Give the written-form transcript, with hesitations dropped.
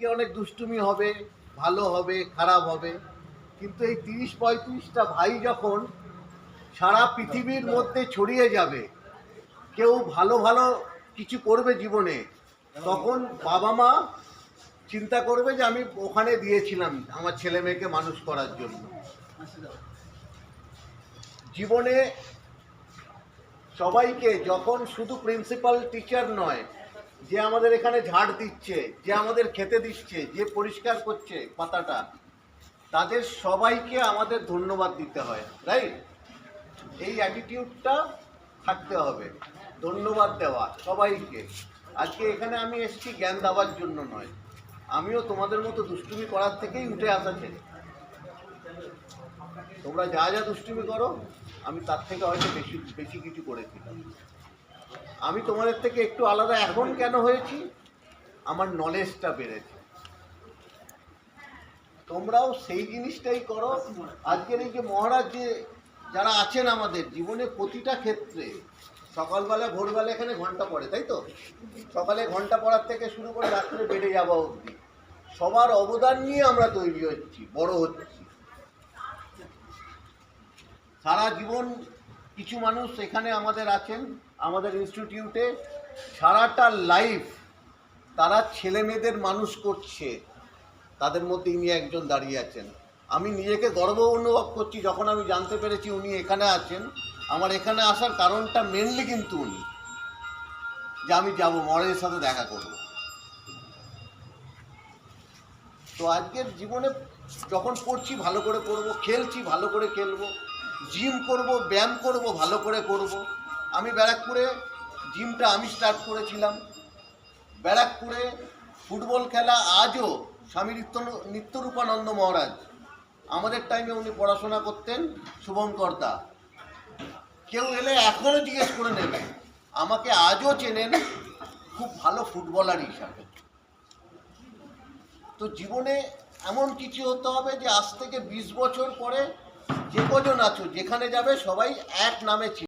অনেক দুষ্টুমি হবে, ভালো হবে, খারাপ হবে, কিন্তু এই 30-35টা ভাই যখন সারা পৃথিবীর মধ্যে ছড়িয়ে যাবে, কেউ ভালো ভালো কিছু করবে জীবনে, তখন বাবা মা চিন্তা করবে যে আমি ওখানে দিয়েছিলাম আমার ছেলে মেয়েকে মানুষ করার জন্য। জীবনে সবাইকে, যখন শুধু প্রিন্সিপাল টিচার নয়, যে আমাদের এখানে ঝাড় দিচ্ছে, যে আমাদের খেতে দিচ্ছে, যে পরিষ্কার করছে পাতাটা, তাদের সবাইকে আমাদের ধন্যবাদ দিতে হয়, রাইট? এই অ্যাটিটিউডটা থাকতে হবে, ধন্যবাদ দেওয়া সবাইকে। আজকে এখানে আমি এসেছি জ্ঞান দেওয়ার জন্য নয়, আমিও তোমাদের মতো দুষ্টুমি করার থেকেই উঠে আসা ছেলে। তোমরা যা যা দুষ্টুমি করো, আমি তার থেকে হয়তো বেশি বেশি কিছু করেছিলাম। আমি তোমাদের থেকে একটু আলাদা এখন কেন হয়েছি, আমার নলেজটা বেড়েছে। তোমরাও সেই জিনিসটাই করো। আজকের এই যে মহারাজ, যে যারা আছেন আমাদের জীবনে প্রতিটা ক্ষেত্রে, সকালবেলা ভোরবেলা এখানে ঘন্টা পড়ে, তাই তো? সকালে ঘন্টা পড়ার থেকে শুরু করে রাত্রে বেড়ে যাওয়া অবধি সবার অবদান নিয়ে আমরা তৈরি হচ্ছি, বড় হচ্ছি। সারা জীবন কিছু মানুষ এখানে আমাদের আছেন, আমাদের ইনস্টিটিউটে সারাটা লাইফ তারা ছেলে মেয়েদের মানুষ করছে, তাদের মধ্যে ইনি একজন দাঁড়িয়ে আছেন। আমি নিজেকে গর্ব অনুভব করছি যখন আমি জানতে পেরেছি উনি এখানে আছেন। আমার এখানে আসার কারণটা মেনলি কিন্তু উনি, যে আমি যাবো মহারাজের সাথে দেখা করব। তো আজকের জীবনে যখন পড়ছি ভালো করে পড়বো, খেলছি ভালো করে খেলবো, জিম করব, ব্যায়াম করব, ভালো করে করব। আমি ব্যারাকপুরে জিমটা আমি স্টার্ট করেছিলাম। ব্যারাকপুরে ফুটবল খেলা আজও স্বামী নিত্যরূপানন্দ মহারাজ, আমাদের টাইমে উনি পড়াশোনা করতেন, শুভঙ্কর দা, কেউ এলে এখনও জিজ্ঞেস করে নেবে, আমাকে আজও চেনেন খুব ভালো ফুটবলার হিসাবে। তো জীবনে এমন কিছু হতে হবে যে আজ থেকে 20 বছর পরে যে কজন আছো যেখানে যাবে সবাই এক নামে চিনবে।